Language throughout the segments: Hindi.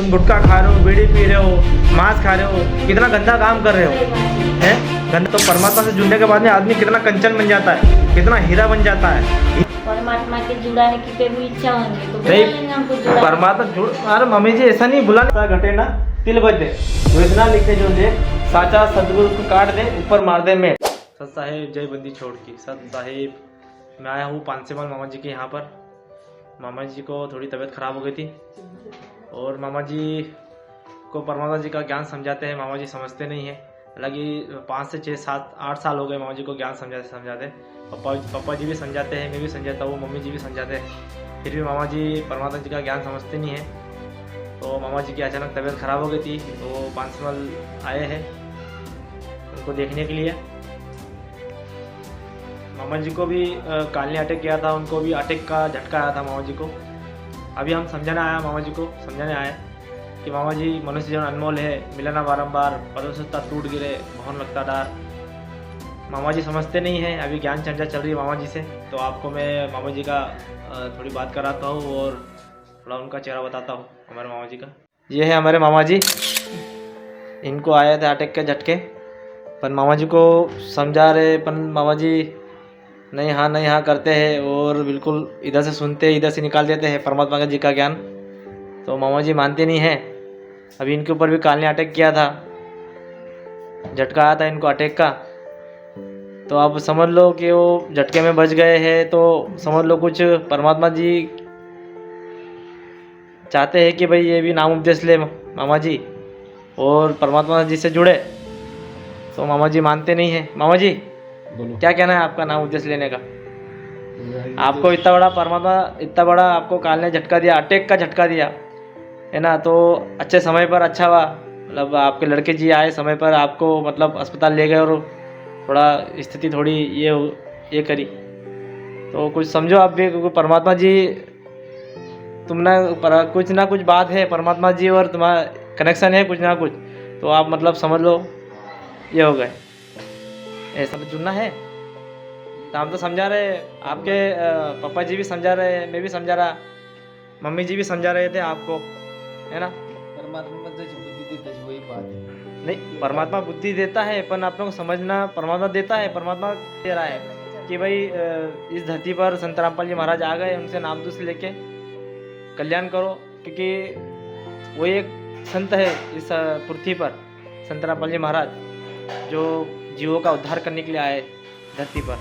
तुम गुटखा खा रहे हो, बीड़ी पी रहे हो, मांस खा रहे हो, कितना गंदा काम कर रहे हो, हैं? गंदा। तो परमात्मा से जुड़ने के बाद में आदमी कितना कंचन बन जाता है, कितना हीरा बन जाता है। परमात्मा के जुड़ाने की कभी इच्छा होगी तो नहीं, बुला लेंगे हमको जुड़ा। परमात्मा जुड़, अरे मम्मी जी ऐसा नहीं बुला घटे ना तिल बज दे, योजना लिखे जो दे साचा सदगुरु को काट दे ऊपर मार दे में। सत साहेब जय बंदी छोड़ की। सत साहेब मैं आया हूँ पानसेमल मामा जी के यहाँ पर। मामा जी को थोड़ी तबीयत खराब हो गई थी और मामा जी को परमात्मा जी का ज्ञान समझाते हैं, मामा जी समझते नहीं है। हालांकि 5 से 6 7 8 साल हो गए मामा जी को ज्ञान समझाते। पापा जी भी समझाते हैं, मैं भी समझाता हूँ, मम्मी जी भी समझाते हैं, फिर भी मामा जी परमात्मा जी का ज्ञान समझते नहीं है। तो मामा जी की अचानक तबीयत खराब हो गई थी तो पानसेमल आए हैं उनको देखने के लिए। मामा जी को भी काल ने अटैक किया था, उनको भी अटैक का झटका आया था मामा जी को। अभी हम समझाने आया मामा जी को, समझाने आए कि मामा जी मनुष्य जीवन अनमोल है, मिलना बारंबार, पदों से टूट गिरे भवन लगता डार। मामा जी समझते नहीं हैं, अभी ज्ञान चर्चा चल रही है मामा जी से। तो आपको मैं मामा जी का थोड़ी बात कराता हूँ और थोड़ा उनका चेहरा बताता हूँ हमारे मामा जी का। ये है हमारे मामा जी, इनको आए थे अटैक के झटके, पर मामा जी को समझा रहे, पर मामा जी नहीं हाँ करते हैं और बिल्कुल इधर से सुनते इधर से निकाल देते हैं परमात्मा जी का ज्ञान। तो मामा जी मानते नहीं हैं। अभी इनके ऊपर भी काल ने अटैक किया था, झटका आया था इनको अटैक का। तो आप समझ लो कि वो झटके में बच गए हैं। तो समझ लो कुछ परमात्मा जी चाहते हैं कि भाई ये भी नाम उपदेश ले मामा जी और परमात्मा जी से जुड़े। तो मामा जी मानते नहीं हैं। मामा जी बोलो। क्या कहना है आपका नाम उपदेश लेने का? आपको इतना बड़ा परमात्मा, इतना बड़ा आपको काल ने झटका दिया, अटैक का झटका दिया है ना। तो अच्छे समय पर अच्छा हुआ, मतलब आपके लड़के जी आए समय पर, आपको मतलब अस्पताल ले गए और थोड़ा स्थिति थोड़ी ये करी। तो कुछ समझो आप भी, क्योंकि परमात्मा जी तुम ना कुछ ना कुछ बात है, परमात्मा जी और तुम्हारा कनेक्शन है कुछ ना कुछ। तो आप मतलब समझ लो ये हो गए, ऐसा तो जुड़ना है। तो हम तो समझा रहे, आपके पापा जी भी समझा रहे, मैं भी समझा रहा, मम्मी जी भी समझा रहे थे आपको, है ना। परमात्मा जैसी बुद्धि देता है, वही बात है। नहीं, परमात्मा बुद्धि देता है, पर आपको को समझना परमात्मा देता है। परमात्मा दे रहा है कि भाई इस धरती पर संत रामपाल जी महाराज आ गए, उनसे नाम दूस लेके कल्याण करो, क्योंकि वो एक संत है इस पृथ्वी पर, संत रामपाल जी महाराज, जो जीवों का उद्धार करने के लिए आए धरती पर।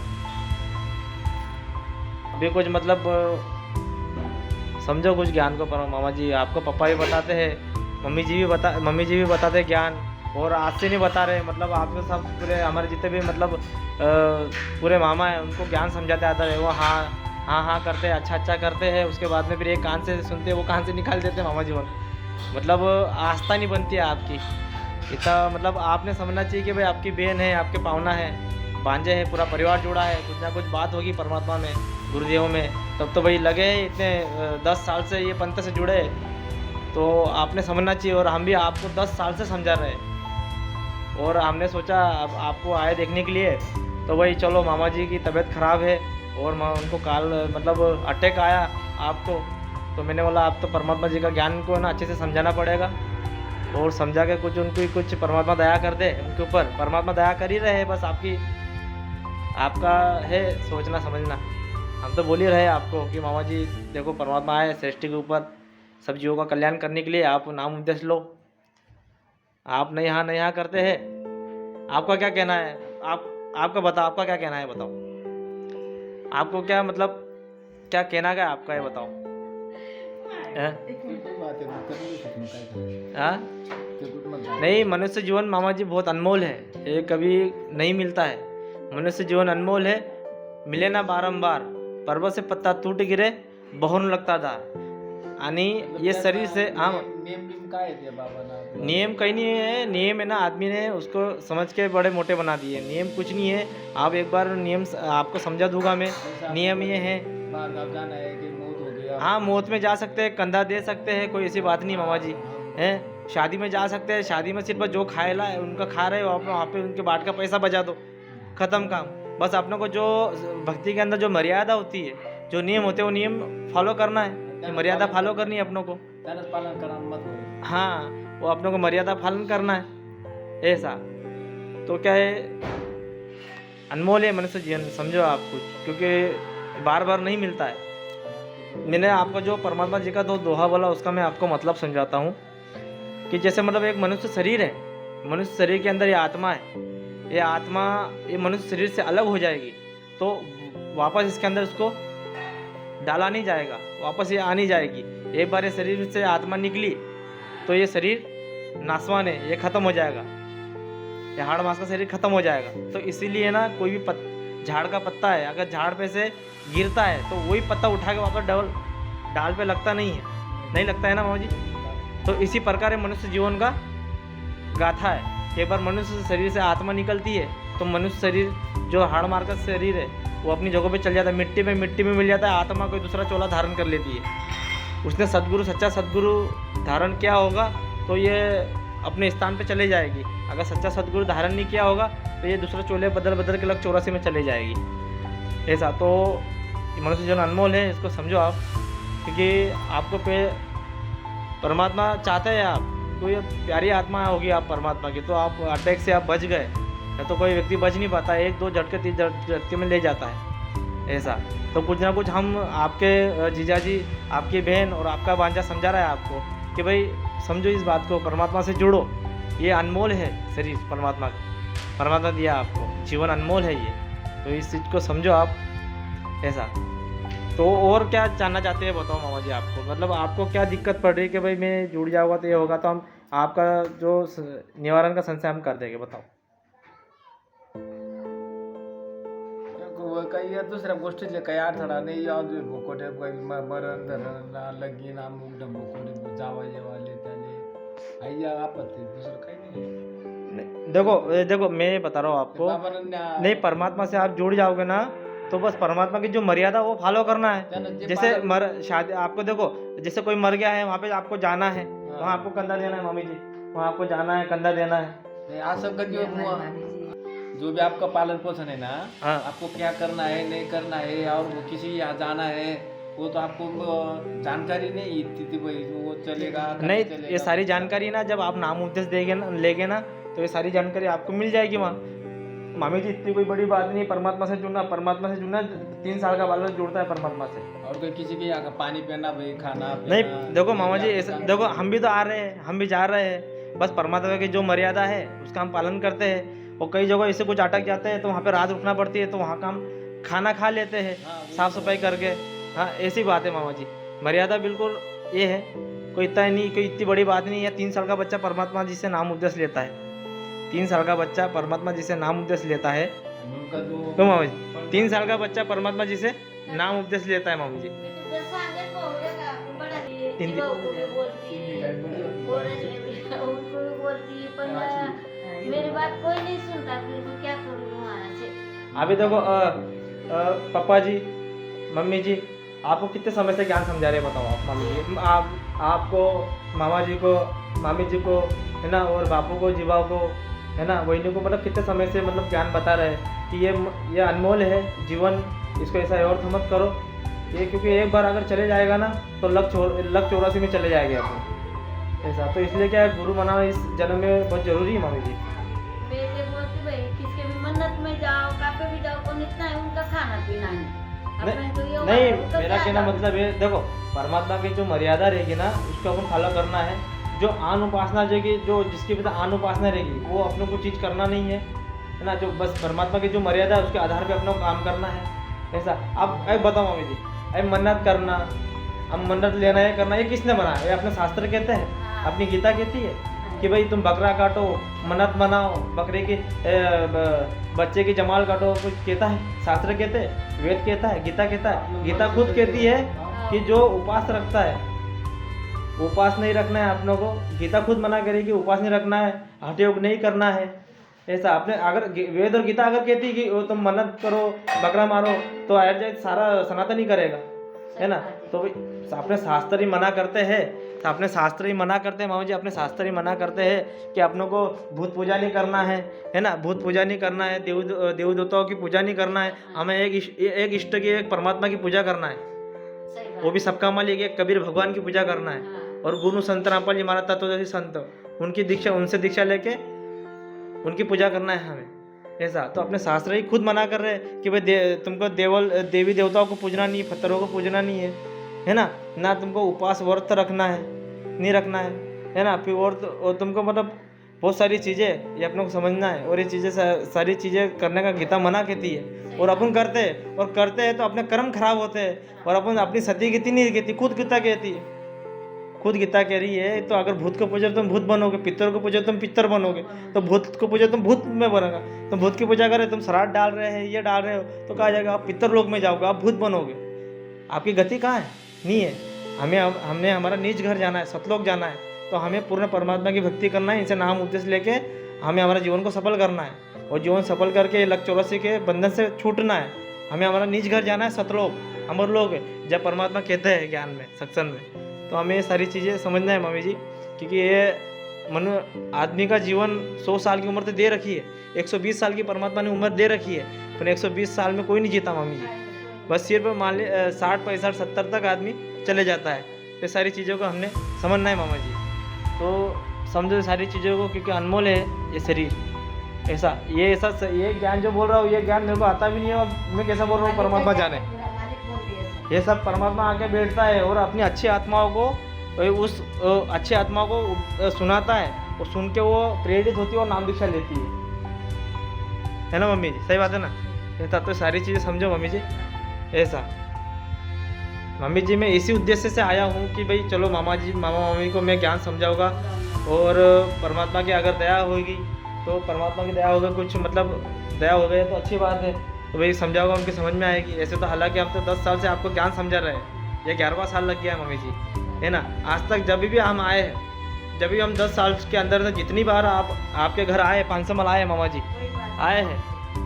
अभी कुछ मतलब समझो कुछ ज्ञान को। पर मामा जी आपको पापा भी बताते हैं, मम्मी जी भी बताते हैं ज्ञान, और आज से नहीं बता रहे, मतलब आपके सब पूरे हमारे जितने भी मतलब पूरे मामा हैं उनको ज्ञान समझाते आता है। वो हाँ करते हैं, अच्छा करते हैं, उसके बाद में फिर एक कान से सुनते हैं, वो कान से निकाल देते हैं मामा जी। मतलब आस्था नहीं बनती है आपकी इतना। मतलब आपने समझना चाहिए कि भाई आपकी बहन है, आपके पावना है, भांजे है, पूरा परिवार जुड़ा है, कुछ ना कुछ बात होगी परमात्मा में, गुरुदेव में। तब तो भाई लगे इतने 10 साल से ये पंथ से जुड़े, तो आपने समझना चाहिए। और हम भी आपको 10 साल से समझा रहे हैं, और हमने सोचा अब आपको आए देखने के लिए। तो भाई चलो, मामा जी की तबीयत ख़राब है और उनको काल मतलब अटैक आया आपको, तो मैंने बोला आप तो परमात्मा जी का ज्ञान को ना अच्छे से समझाना पड़ेगा, और समझा के कुछ उनको कुछ परमात्मा दया कर दे उनके ऊपर। परमात्मा दया कर ही रहे हैं, बस आपका है सोचना समझना। हम तो बोल ही रहे आपको कि मामा जी देखो, परमात्मा आए सृष्टि के ऊपर सब जीवों का कल्याण करने के लिए, आप नाम उपदेश लो। आप नहीं हाँ करते हैं। आपका क्या कहना है? आपका बताओ, आपका क्या कहना है बताओ। आपको क्या मतलब क्या कहना है आपका, ये बताओ। नहीं, मनुष्य जीवन मामा जी बहुत अनमोल है, ये कभी नहीं मिलता है। मनुष्य जीवन अनमोल है, मिले ना बारंबार, पर्वत से पत्ता टूट गिरे बहुन लगता था। आणि ये शरीर से नियम कहीं नहीं है। नियम है ना, आदमी ने उसको समझ के बड़े मोटे बना दिए। नियम कुछ नहीं है। आप एक बार नियम आपको समझा दूंगा मैं। नियम ये है, हाँ मौत में जा सकते हैं, कंधा दे सकते हैं, कोई ऐसी बात नहीं मामा जी हैं। शादी में जा सकते हैं, शादी में सिर्फ जो खाएला है उनका खा रहे हो, वहाँ पे उनके बाट का पैसा बचा दो, ख़त्म काम। बस अपने को जो भक्ति के अंदर जो मर्यादा होती है, जो नियम होते हैं, वो नियम फॉलो करना है, मर्यादा फॉलो करनी है अपनों को। पालन करना मत हो। हाँ, वो अपने को मर्यादा पालन करना है, ऐसा। तो क्या है, अनमोल है मनुष्य जीवन, समझो आप कुछ, क्योंकि बार बार नहीं मिलता है। मैंने आपको जो परमात्मा जी का दोहा बोला उसका मैं आपको मतलब समझाता हूँ कि जैसे मतलब एक मनुष्य शरीर है, मनुष्य शरीर के अंदर ये आत्मा है, ये आत्मा ये मनुष्य शरीर से अलग हो जाएगी तो वापस इसके अंदर उसको डाला नहीं जाएगा, वापस ये आ नहीं जाएगी। एक बार ये शरीर से आत्मा निकली तो ये शरीर नासवान है, ये खत्म हो जाएगा, ये हाड़ मांस का शरीर खत्म हो जाएगा। तो इसीलिए ना कोई भी झाड़ का पत्ता है, अगर झाड़ पे से गिरता है तो वही पत्ता उठा के वापस डाल पे लगता नहीं लगता है ना मामा जी। तो इसी प्रकार मनुष्य जीवन का गाथा है। एक बार मनुष्य शरीर से आत्मा निकलती है तो मनुष्य शरीर जो हाड़ मार का शरीर है वो अपनी जगह पे चल जाता है, मिट्टी में मिल जाता है। आत्मा कोई दूसरा चोला धारण कर लेती है। उसने सच्चा सद्गुरु धारण किया होगा तो ये अपने स्थान पे चले जाएगी। अगर सच्चा सद्गुरु धारण नहीं किया होगा तो ये दूसरे चोले बदल के लग 84 में चले जाएगी, ऐसा। तो मनुष्य जीवन अनमोल है, इसको समझो आप, क्योंकि आपको परमात्मा चाहते हैं आप, तो ये प्यारी आत्मा होगी आप परमात्मा की, तो आप अटैक से आप बच गए। या तो कोई व्यक्ति बच नहीं पाता, 1-2 झटके 3 झटके में ले जाता है, ऐसा। तो कुछ ना कुछ हम आपके जीजाजी, आपकी बहन और आपका भांजा समझा रहा है आपको कि भाई समझो इस बात को, परमात्मा से जुड़ो। ये अनमोल है शरीर, परमात्मा दिया आपको, जीवन अनमोल है ये, तो इस चीज़ को समझो आप, ऐसा। तो और क्या जानना चाहते हैं बताओ मामा जी आपको, मतलब आपको क्या दिक्कत पड़ रही है कि भाई मैं जुड़ जाऊँगा तो ये होगा, तो हम आपका जो निवारण का संशय हम कर देंगे, बताओ। काही या दुसऱ्या गोष्टीतले काही अडथळा नाही, या भोकोटे मरण धरण लगीन अमुक ढमुक जावा जेवाले त्याले आई या आपत्ती, दुसरं काही नाही। देखो मैं बता रहा हूँ आपको, नहीं परमात्मा से आप जुड़ जाओगे ना तो बस परमात्मा की जो मर्यादा वो फॉलो करना है। जैसे शादी आपको देखो, जैसे कोई मर गया है वहाँ पे आपको जाना है, वहाँ आपको कंधा देना है मम्मी जी, वहाँ आपको जाना है, कंधा देना है। असं कधी जो भी आपका पालन पोषण है ना, आपको क्या करना है नहीं करना है और वो किसी यहाँ जाना है वो तो आपको जानकारी नहीं थी, वो चलेगा नहीं चलेगा। ये सारी जानकारी ना जब आप नाम उपदेश लेगे ना तो ये सारी जानकारी आपको मिल जाएगी वहाँ। मामी जी इतनी कोई बड़ी बात नहीं, परमात्मा से जुड़ना 3 साल का बालक जुड़ता है परमात्मा से। और कोई किसी के यहाँ का पानी पीना भाई खाना नहीं, देखो मामा जी ऐसा, देखो हम भी तो आ रहे हैं, हम भी जा रहे हैं, बस परमात्मा की जो मर्यादा है उसका हम पालन करते हैं। और कई जगह ऐसे कुछ अटक जाते हैं तो वहाँ पे रात रुकना पड़ती है, तो वहाँ का हम खाना खा लेते हैं साफ सफाई करके। हाँ ऐसी बात है मामा जी, मर्यादा बिल्कुल ये है, कोई इतना नहीं, कोई इतनी बड़ी बात नहीं है। 3 साल का बच्चा परमात्मा जी से नाम उपदेश लेता है, 3 साल का बच्चा परमात्मा जी से नाम उपदेश लेता है। तो मामा जी 3 साल का बच्चा परमात्मा जी से नाम उपदेश लेता है मामा जी। मेरी बात कोई नहीं सुनता, फिर मैं क्या करूँ वहाँ से। अभी देखो पापा जी मम्मी जी आपको कितने समय से ज्ञान समझा रहे हैं बताओ आप। मम्मी जी आपको, मामा जी को, मामी जी को है ना, और बापू को, जीवा को है ना, वही को, मतलब कितने समय से मतलब ज्ञान बता रहे हैं कि ये अनमोल है जीवन, इसको ऐसा और मत करो ये, क्योंकि एक बार अगर चले जाएगा ना तो लग 84 में चले जाएंगे अपन, ऐसा। तो इसलिए क्या है, गुरु मनाना इस जन्म में बहुत जरूरी है मामी जी। बेटे बोलती भाई किसके भी मन्नत में जाओ, कापे भी जाओ, कौन इतना है उनका खाना पीना है। नहीं मेरा कहना मतलब ये, देखो परमात्मा की जो मर्यादा रहेगी ना उसको अपन फॉलो करना है। जो आन उपासना रहेगी, जो जिसके पिता आन उपासना रहेगी, वो अपने को चीज़ करना नहीं है ना, जो बस परमात्मा की जो मर्यादा है उसके आधार पे अपने को काम करना है, ऐसा। अब बताओ मम्मी जी, अब मन्नत करना, अब मन्नत लेना है करना, ये किसने बनाया? ये अपने शास्त्र कहते हैं, अपनी गीता कहती है कि भाई तुम बकरा काटो, मन्नत बनाओ, बकरे के बच्चे की जमाल काटो, कुछ कहता है शास्त्र कहते हैं, वेद कहता है, गीता कहता है। गीता खुद कहती है कि जो उपास रखता है, उपास नहीं रखना है अपनों को, गीता खुद मना करेगी उपास नहीं रखना है, हठ योग नहीं करना है, ऐसा। आपने अगर वेद और गीता अगर कहती कि वो तुम मन्नत करो, बकरा मारो, तो आया जाए सारा सनातन ही करेगा, है ना। तो अपने शास्त्र ही मना करते हैं, तो अपने शास्त्र ही मना करते हैं मामा जी, अपने शास्त्र ही मना करते हैं कि अपनों को भूत पूजा नहीं करना है ना, भूत पूजा नहीं करना है, देव देवताओं की पूजा नहीं करना है, हमें एक इष्ट की, एक परमात्मा की पूजा करना है, वो भी सबका मालिक एक कबीर भगवान की पूजा करना है। और गुरु संत रामपाल जी महाराज तत्वदर्शी संत, उनकी दीक्षा, उनसे दीक्षा लेके उनकी पूजा करना है हमें, ऐसा। तो अपने शास्त्र ही खुद मना कर रहे हैं कि भाई तुमको देवी देवताओं को पूजना नहीं है, पत्थरों को पूजना नहीं है ना, ना तुमको उपवास व्रत रखना है, नहीं रखना है ना। फिर और तुमको मतलब बहुत सारी चीज़ें ये अपने को समझना है, और ये चीज़ें सारी चीज़ें करने का गीता मना कहती है, और अपन करते हैं, और करते हैं तो अपने कर्म खराब होते हैं, और अपन अपनी सती गीति नहीं कहती, खुद गीता कहती है, खुद गीता कह रही है। तो अगर भूत को पूजो तुम भूत बनोगे, पितर को पूजो तुम पितर बनोगे, तो भूत को पूजो तुम भूत में बनेगा। तो भूत की पूजा करे, तुम श्राद्ध डाल रहे हैं, ये डाल रहे हो, तो कहा जाएगा आप पितर लोक में जाओगे, आप भूत बनोगे। आपकी गति कहाँ है? नहीं है। हमने हमारा नीच घर जाना है, सतलोक जाना है, तो हमें पूर्ण परमात्मा की भक्ति करना है, इनसे नाम उद्देश्य लेके हमें हमारा जीवन को सफल करना है, और जीवन सफल करके लक्ष्य 84 के बंधन से छूटना है। हमें हमारा नीच घर जाना है, सतलोक, अमर लोक, जब परमात्मा कहते हैं ज्ञान में, सत्संग में। तो हमें ये सारी चीज़ें समझना है मामी जी, क्योंकि ये आदमी का जीवन 100 साल की उम्र तो दे रखी है, 120 साल की परमात्मा ने उम्र दे रखी है, पर 120 साल में कोई नहीं जीता मामी जी। बस सिर्फ मान ली 60, 65, 70 तक आदमी चले जाता है। ये सारी चीज़ों को हमने समझना है मामा जी। तो समझो सारी चीज़ों को, क्योंकि अनमोल है ये शरीर, ऐसा। ये ज्ञान जो बोल रहा हूँ, ये ज्ञान मेरे को आता भी नहीं है, और मैं कैसा बोल रहा हूँ परमात्मा जाने। ये सब परमात्मा आके बैठता है और अपनी अच्छी आत्माओं को, उस अच्छी आत्माओं को सुनाता है, और सुन के वो प्रेरित होती है और नाम दीक्षा लेती है ना मम्मी जी? सही बात है ना? ऐसा तो सारी चीज़ें समझो मम्मी जी, ऐसा। मम्मी जी मैं इसी उद्देश्य से आया हूँ कि भाई चलो मामा मम्मी को मैं ज्ञान समझाऊंगा, और परमात्मा की अगर दया होगी तो परमात्मा की दया होगी, कुछ मतलब दया हो गई तो अच्छी बात है, तो भाई समझाऊंगा, उनकी समझ में आएगी। ऐसे तो हालांकि हम तो 10 साल से आपको ज्ञान समझा रहे हैं, ये 11वां साल लग गया है मम्मी जी, है ना। आज तक जब भी हम आए हैं, जब भी हम 10 साल के अंदर से जितनी बार आपके घर आए, 500 मल आए मामा जी आए हैं,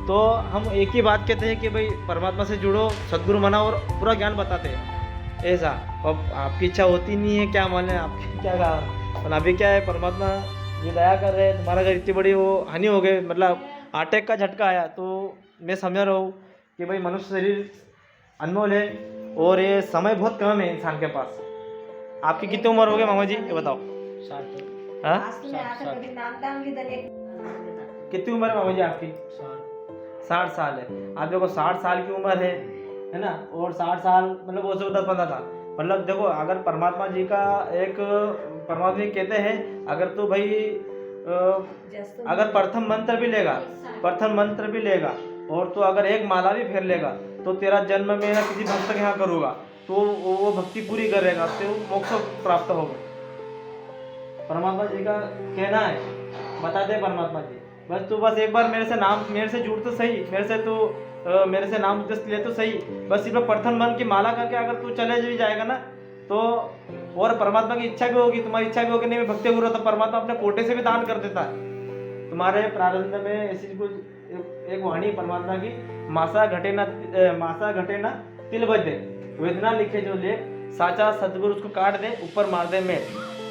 तो हम एक ही बात कहते हैं कि भाई परमात्मा से जुड़ो, सद्गुरु मनाओ, और पूरा ज्ञान बताते हैं, ऐसा। अब आपकी इच्छा होती नहीं है, क्या माने आपकी क्या कहा, और अभी क्या है, परमात्मा ये दया कर रहे हैं, तुम्हारा घर इतनी बड़ी वो हानि हो गई, मतलब अटैक का झटका आया। तो मैं समझ रहा हूँ कि भाई मनुष्य शरीर अनमोल है, और ये समय बहुत कम है इंसान के पास। आपकी कितनी उम्र हो गई मामा जी, ये बताओ? 60। हाँ, कितनी उम्र है मामा जी आपकी? 60 साल है। आप देखो 60 साल की उम्र है ना, और 60 साल मतलब वो 10-15 साल, मतलब देखो अगर परमात्मा जी का एक परमात्मा जी कहते हैं, अगर तू भाई अगर प्रथम मंत्र भी लेगा, और तो अगर एक माला भी फेर लेगा, तो तेरा जन्म में ना किसी भक्त के यहाँ करूँगा, तो वो भक्ति पूरी करेगा, तो मोक्ष प्राप्त होगा। परमात्मा जी का कहना है, बताते हैं परमात्मा जी। बस तू बस एक बार मेरे से जुड़ तो सही, मेरे से नाम उद्देश्य ले तो सही। बस सिर्फ प्रथम मन की माला करके अगर तू चले भी जाएगा ना, तो और परमात्मा की इच्छा भी होगी, तुम्हारी इच्छा भी होगी, नहीं मैं भक्ति गुरु, तो परमात्मा अपने कोटे से भी दान कर देता है। तुम्हारे प्रारंभ में ऐसी कुछ एक वाणी परमात्मा की, मासा घटे ना तिल बजे, वेदना लिखे जो लेख, साचा सदगुरु उसको काट दे, ऊपर मार दे मैं।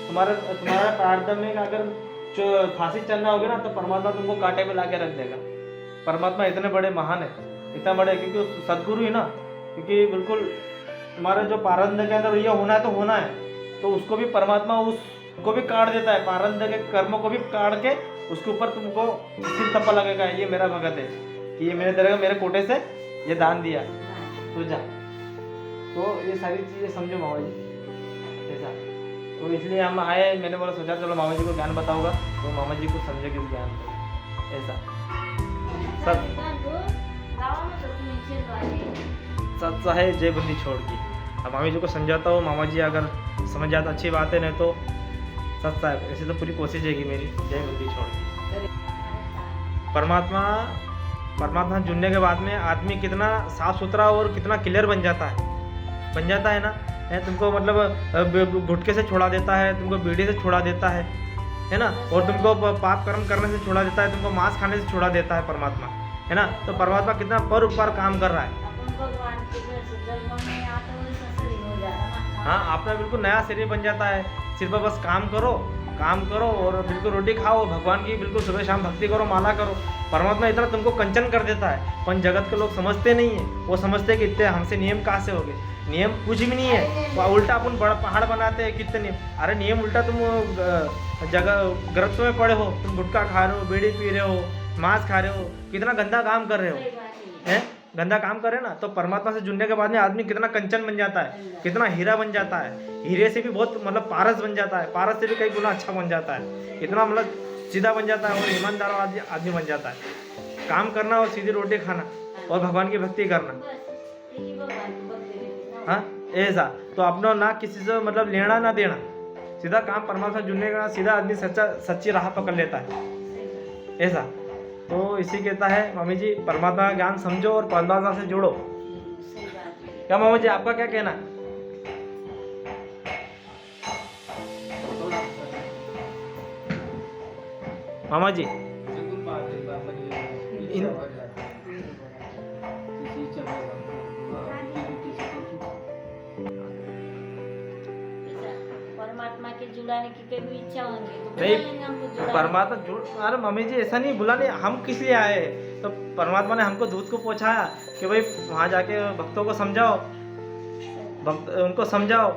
तुम्हारा प्रारंभ में अगर फांसी चलना होगा ना, तो परमात्मा तुमको कांटे पे लाके रख देगा। परमात्मा इतने बड़े महान है, इतना बड़े, क्योंकि सदगुरु ही ना, क्योंकि बिल्कुल तुम्हारे जो प्रारब्ध के अंदर ये होना है तो होना है, तो उसको भी परमात्मा उसको भी काट देता है, प्रारब्ध के कर्मों को भी काट के उसके ऊपर तुमको सिर थप्पा लगेगा, ये मेरा भगत है कि ये मैंने तेरे मेरे कोटे से ये दान दिया, तो जा। तो ये सारी चीज़ें समझो मामा जी, ऐसा। तो इसलिए हम आए, मैंने बोला सोचा चलो मामा जी को ज्ञान बताऊंगा, तो मामा जी को समझे किस ज्ञान को, ऐसा। सच है जय बंदी छोड़ की। अब मामी जी को समझाता हूँ, मामा जी अगर समझ जाता अच्छी बात है, नहीं तो सच है। ऐसे तो पूरी कोशिश है कि मेरी जय बंदी छोड़ की। परमात्मा जुड़ने के बाद में आदमी कितना साफ सुथरा और कितना क्लियर बन जाता है ना। तुमको मतलब गुटके से छोड़ा देता है, तुमको बीड़ी से छोड़ा देता है ना, और तुमको पाप कर्म करने से छोड़ा देता है, तुमको मांस खाने से छोड़ा देता है परमात्मा, है ना। तो परमात्मा कितना पर काम कर रहा है। हाँ, आपका बिल्कुल नया शरीर बन जाता है। सिर्फ बस काम करो काम करो और बिल्कुल रोटी खाओ, भगवान की बिल्कुल सुबह शाम भक्ति करो, माला करो। परमात्मा इतना तुमको कंचन कर देता है, पर जगत के लोग समझते नहीं है। वो समझते हैं कि इतने हमसे नियम कहाँ से हो गए। नियम कुछ भी नहीं है, उल्टा अपन बड़ा पहाड़ बनाते हैं कितने नियम। अरे नियम उल्टा तुम जगह ग्रंथों में पढ़े हो, तुम गुटखा खा रहे हो, बीड़ी पी रहे हो, मांस खा रहे हो, कितना गंदा काम कर रहे हो, हैं? गंदा काम करे ना, तो परमात्मा से जुड़ने के बाद में आदमी कितना कंचन बन जाता है, कितना हीरा बन जाता है। हीरे से भी बहुत मतलब पारस बन जाता है, पारस से भी कई गुना अच्छा बन जाता है, इतना मतलब सीधा बन जाता है और ईमानदार आदमी बन जाता है। काम करना और सीधी रोटी खाना और भगवान की भक्ति करना, हाँ ऐसा। तो अपना ना किसी से मतलब लेना ना देना, सीधा काम परमात्मा से जुड़ने का, सीधा आदमी सच्ची राह पकड़ लेता है, ऐसा। तो इसी कहता है मम्मी जी, परमात्मा का ज्ञान समझो और परमात्मा से जुड़ो। क्या मामा जी आपका क्या कहना है? मामा जी परमात्मा के जुड़ाने की कभी इच्छा होगी तो नहीं, बुला लेंगे हमको जुड़ाने। परमात्मा जुड़, अरे मम्मी जी ऐसा नहीं बुलाने, हम किस लिए आए हैं? तो परमात्मा ने हमको दूध को पहुंचाया कि भाई वहाँ जाके भक्तों को समझाओ, भक्त उनको समझाओ,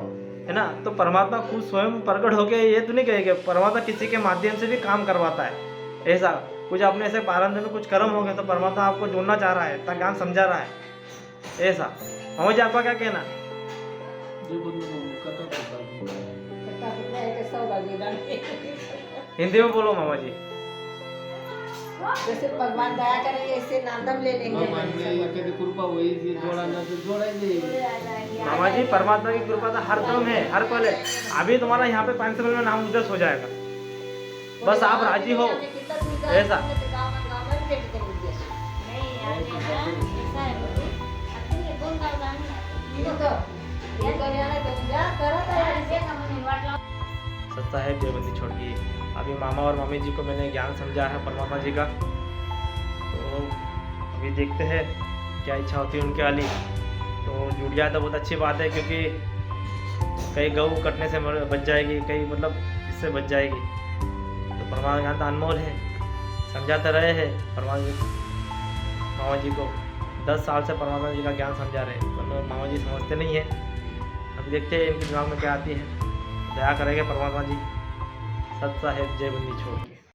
है ना। तो परमात्मा खुद स्वयं प्रकट होके ये तो नहीं कहेगा, परमात्मा किसी के माध्यम से भी काम करवाता है। ऐसा कुछ अपने ऐसे प्रारंभ में कुछ कर्म हो गए तो परमात्मा आपको जोड़ना चाह रहा है, इतना ज्ञान समझा रहा है, ऐसा। मम्मी जी आपका क्या कहना? हिंदी में बोलो मामा जी। जैसे भगवान दया करेंगे ऐसे नाम ले लेंगे। कृपा हुई थी, जोड़ा ना तो जोड़ेंगे। मामा जी परमात्मा की कृपा तो हर दम है, हर पल है। अभी तुम्हारा यहाँ पे 5 साल में नाम उदय हो जाएगा, बस आप राजी हो, ऐसा। सत्ता है देवबंदी छोड़ के। अभी मामा और मम्मी जी को मैंने ज्ञान समझा है परमात्मा जी का, तो अभी देखते हैं क्या इच्छा होती है उनके वाली। तो जुड़ जाए तो बहुत अच्छी बात है, क्योंकि कई गऊ कटने से बच जाएगी, कई मतलब इससे बच जाएगी। तो परमात्मा ज्ञान तो अनमोल है, समझाते रहे हैं परमात्मा मामा जी को। 10 साल से परमात्मा जी का ज्ञान समझा रहे हैं, पर मामा जी समझते नहीं है। अभी देखते हैं इनके दिमाग में क्या आती है। दया करेंगे परमात्मा जी। सत साहेब जय बंदी छोड़।